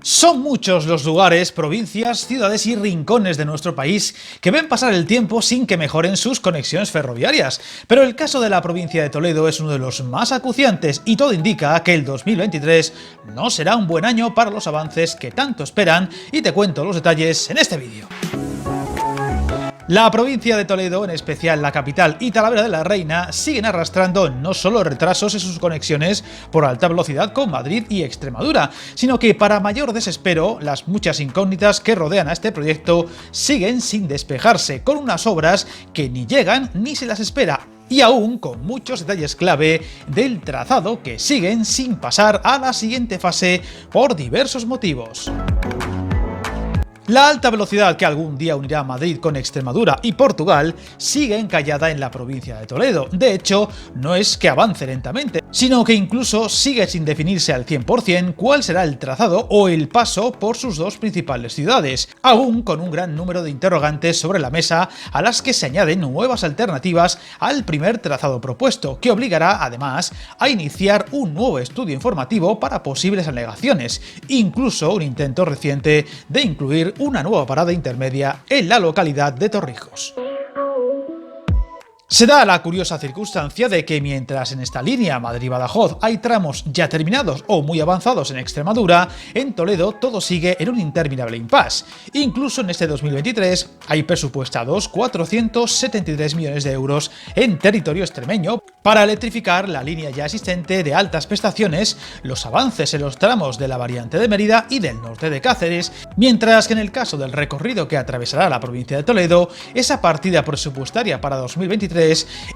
Son muchos los lugares, provincias, ciudades y rincones de nuestro país que ven pasar el tiempo sin que mejoren sus conexiones ferroviarias, pero el caso de la provincia de Toledo es uno de los más acuciantes y todo indica que el 2023 no será un buen año para los avances que tanto esperan, y te cuento los detalles en este vídeo. La provincia de Toledo, en especial la capital y Talavera de la Reina, siguen arrastrando no solo retrasos en sus conexiones por alta velocidad con Madrid y Extremadura, sino que, para mayor desespero, las muchas incógnitas que rodean a este proyecto siguen sin despejarse, con unas obras que ni llegan ni se las espera, y aún con muchos detalles clave del trazado que siguen sin pasar a la siguiente fase por diversos motivos. La alta velocidad que algún día unirá Madrid con Extremadura y Portugal sigue encallada en la provincia de Toledo. De hecho, no es que avance lentamente, sino que incluso sigue sin definirse al 100% cuál será el trazado o el paso por sus dos principales ciudades, aún con un gran número de interrogantes sobre la mesa a las que se añaden nuevas alternativas al primer trazado propuesto, que obligará además a iniciar un nuevo estudio informativo para posibles alegaciones, incluso un intento reciente de incluir una nueva parada intermedia en la localidad de Torrijos. Se da la curiosa circunstancia de que mientras en esta línea Madrid-Badajoz hay tramos ya terminados o muy avanzados en Extremadura, en Toledo todo sigue en un interminable impasse. Incluso en este 2023 hay presupuestados 473 millones de euros en territorio extremeño para electrificar la línea ya existente de altas prestaciones, los avances en los tramos de la variante de Mérida y del norte de Cáceres, mientras que en el caso del recorrido que atravesará la provincia de Toledo, esa partida presupuestaria para 2023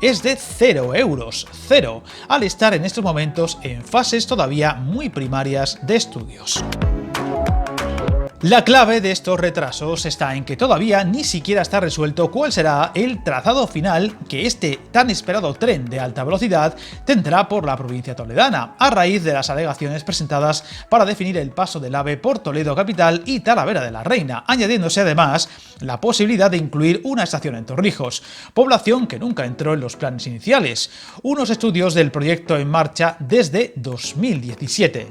es de 0 euros, al estar en estos momentos en fases todavía muy primarias de estudios. La clave de estos retrasos está en que todavía ni siquiera está resuelto cuál será el trazado final que este tan esperado tren de alta velocidad tendrá por la provincia toledana, a raíz de las alegaciones presentadas para definir el paso del AVE por Toledo capital y Talavera de la Reina, añadiéndose además la posibilidad de incluir una estación en Torrijos, población que nunca entró en los planes iniciales, unos estudios del proyecto en marcha desde 2017.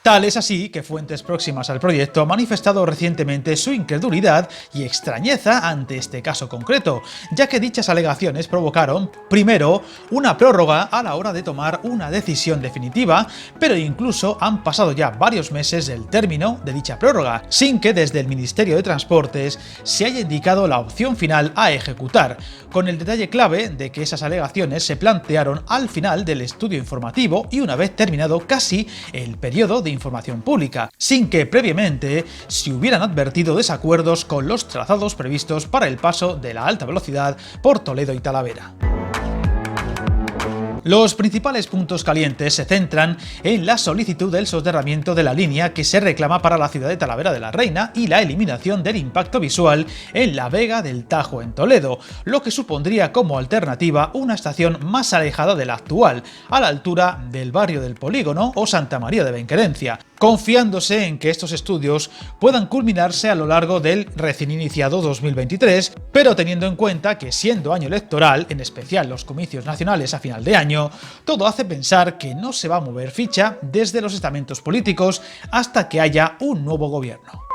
Tal es así que fuentes próximas al proyecto han manifestado recientemente su incredulidad y extrañeza ante este caso concreto, ya que dichas alegaciones provocaron, primero, una prórroga a la hora de tomar una decisión definitiva, pero incluso han pasado ya varios meses del término de dicha prórroga, sin que desde el Ministerio de Transportes se haya indicado la opción final a ejecutar, con el detalle clave de que esas alegaciones se plantearon al final del estudio informativo y una vez terminado casi el periodo de información pública, sin que previamente se hubieran advertido desacuerdos con los trazados previstos para el paso de la alta velocidad por Toledo y Talavera. Los principales puntos calientes se centran en la solicitud del soterramiento de la línea que se reclama para la ciudad de Talavera de la Reina y la eliminación del impacto visual en la Vega del Tajo en Toledo, lo que supondría como alternativa una estación más alejada de la actual, a la altura del barrio del Polígono o Santa María de Benquerencia, confiándose en que estos estudios puedan culminarse a lo largo del recién iniciado 2023, pero teniendo en cuenta que, siendo año electoral, en especial los comicios nacionales a final de año, todo hace pensar que no se va a mover ficha desde los estamentos políticos hasta que haya un nuevo gobierno.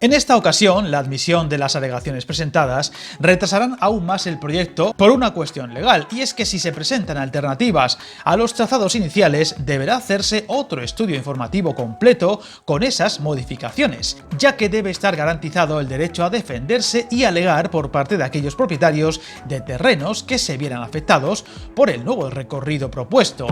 En esta ocasión, la admisión de las alegaciones presentadas retrasarán aún más el proyecto por una cuestión legal, y es que si se presentan alternativas a los trazados iniciales, deberá hacerse otro estudio informativo completo con esas modificaciones, ya que debe estar garantizado el derecho a defenderse y alegar por parte de aquellos propietarios de terrenos que se vieran afectados por el nuevo recorrido propuesto.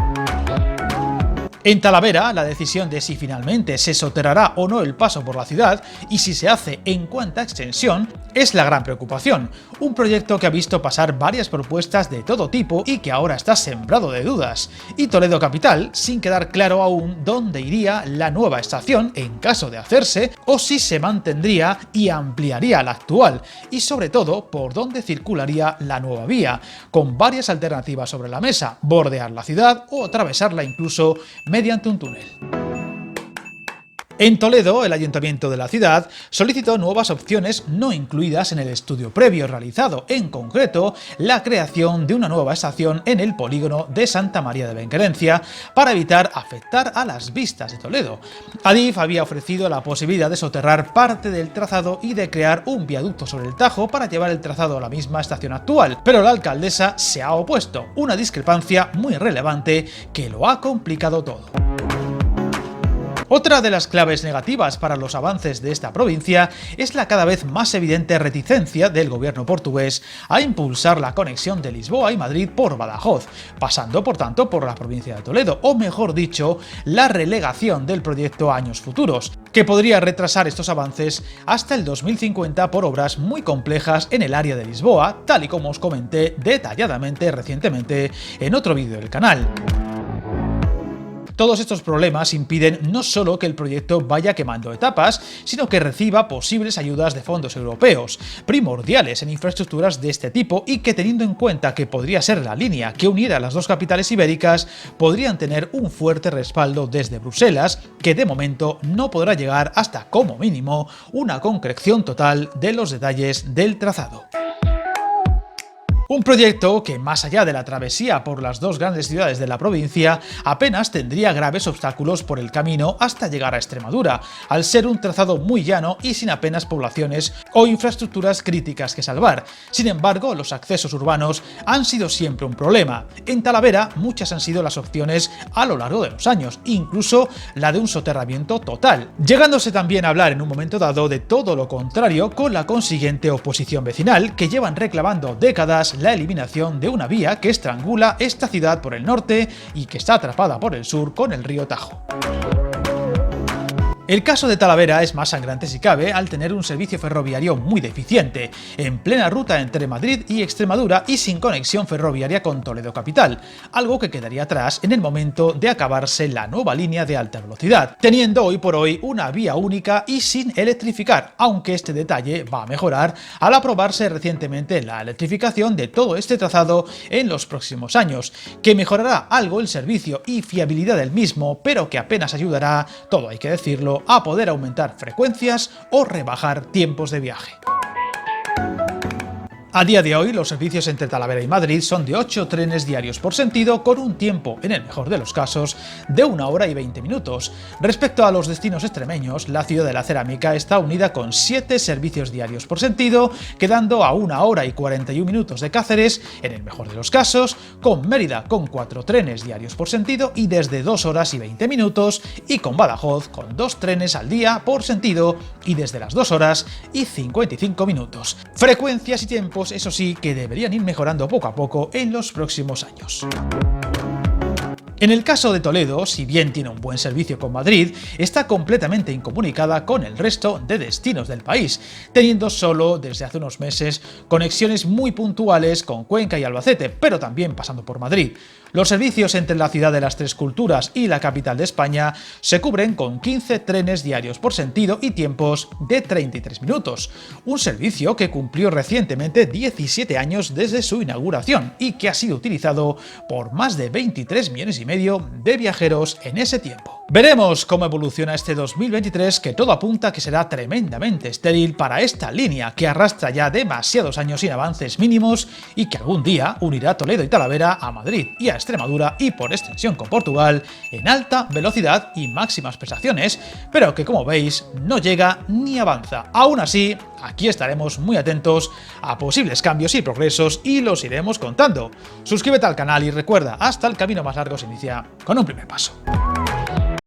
En Talavera, la decisión de si finalmente se soterrará o no el paso por la ciudad y si se hace en cuánta extensión es la gran preocupación, un proyecto que ha visto pasar varias propuestas de todo tipo y que ahora está sembrado de dudas, y Toledo capital sin quedar claro aún dónde iría la nueva estación en caso de hacerse o si se mantendría y ampliaría la actual, y sobre todo por dónde circularía la nueva vía, con varias alternativas sobre la mesa, bordear la ciudad o atravesarla incluso mediante un túnel. En Toledo, el ayuntamiento de la ciudad solicitó nuevas opciones no incluidas en el estudio previo realizado, en concreto la creación de una nueva estación en el polígono de Santa María de Benquerencia para evitar afectar a las vistas de Toledo. Adif había ofrecido la posibilidad de soterrar parte del trazado y de crear un viaducto sobre el Tajo para llevar el trazado a la misma estación actual, pero la alcaldesa se ha opuesto, una discrepancia muy relevante que lo ha complicado todo. Otra de las claves negativas para los avances de esta provincia es la cada vez más evidente reticencia del gobierno portugués a impulsar la conexión de Lisboa y Madrid por Badajoz, pasando por tanto por la provincia de Toledo, o mejor dicho, la relegación del proyecto a años futuros, que podría retrasar estos avances hasta el 2050 por obras muy complejas en el área de Lisboa, tal y como os comenté detalladamente recientemente en otro vídeo del canal. Todos estos problemas impiden no solo que el proyecto vaya quemando etapas, sino que reciba posibles ayudas de fondos europeos, primordiales en infraestructuras de este tipo y que, teniendo en cuenta que podría ser la línea que uniera las dos capitales ibéricas, podrían tener un fuerte respaldo desde Bruselas, que de momento no podrá llegar hasta, como mínimo, una concreción total de los detalles del trazado. Un proyecto que, más allá de la travesía por las dos grandes ciudades de la provincia, apenas tendría graves obstáculos por el camino hasta llegar a Extremadura, al ser un trazado muy llano y sin apenas poblaciones o infraestructuras críticas que salvar. Sin embargo, los accesos urbanos han sido siempre un problema. En Talavera, muchas han sido las opciones a lo largo de los años, incluso la de un soterramiento total, llegándose también a hablar en un momento dado de todo lo contrario, con la consiguiente oposición vecinal, que llevan reclamando décadas la eliminación de una vía que estrangula esta ciudad por el norte y que está atrapada por el sur con el río Tajo. El caso de Talavera es más sangrante si cabe al tener un servicio ferroviario muy deficiente, en plena ruta entre Madrid y Extremadura y sin conexión ferroviaria con Toledo capital, algo que quedaría atrás en el momento de acabarse la nueva línea de alta velocidad, teniendo hoy por hoy una vía única y sin electrificar, aunque este detalle va a mejorar al aprobarse recientemente la electrificación de todo este trazado en los próximos años, que mejorará algo el servicio y fiabilidad del mismo, pero que apenas ayudará, todo hay que decirlo, a poder aumentar frecuencias o rebajar tiempos de viaje. A día de hoy, los servicios entre Talavera y Madrid son de 8 trenes diarios por sentido, con un tiempo, en el mejor de los casos, de 1 hora y 20 minutos. Respecto a los destinos extremeños, la ciudad de la cerámica está unida con 7 servicios diarios por sentido, quedando a 1 hora y 41 minutos de Cáceres, en el mejor de los casos, con Mérida con 4 trenes diarios por sentido y desde 2 horas y 20 minutos, y con Badajoz con 2 trenes al día por sentido y desde las 2 horas y 55 minutos. Frecuencias y tiempos, eso sí, que deberían ir mejorando poco a poco en los próximos años. En el caso de Toledo, si bien tiene un buen servicio con Madrid, está completamente incomunicada con el resto de destinos del país, teniendo solo, desde hace unos meses, conexiones muy puntuales con Cuenca y Albacete, pero también pasando por Madrid. Los servicios entre la ciudad de las Tres Culturas y la capital de España se cubren con 15 trenes diarios por sentido y tiempos de 33 minutos, un servicio que cumplió recientemente 17 años desde su inauguración y que ha sido utilizado por más de 23 millones y medio de viajeros en ese tiempo. Veremos cómo evoluciona este 2023, que todo apunta que será tremendamente estéril para esta línea que arrastra ya demasiados años sin avances mínimos y que algún día unirá Toledo y Talavera a Madrid y a Extremadura y por extensión con Portugal en alta velocidad y máximas prestaciones, pero que, como veis, no llega ni avanza. Aún así, aquí estaremos muy atentos a posibles cambios y progresos y los iremos contando. Suscríbete al canal y recuerda, hasta el camino más largo se inicia con un primer paso.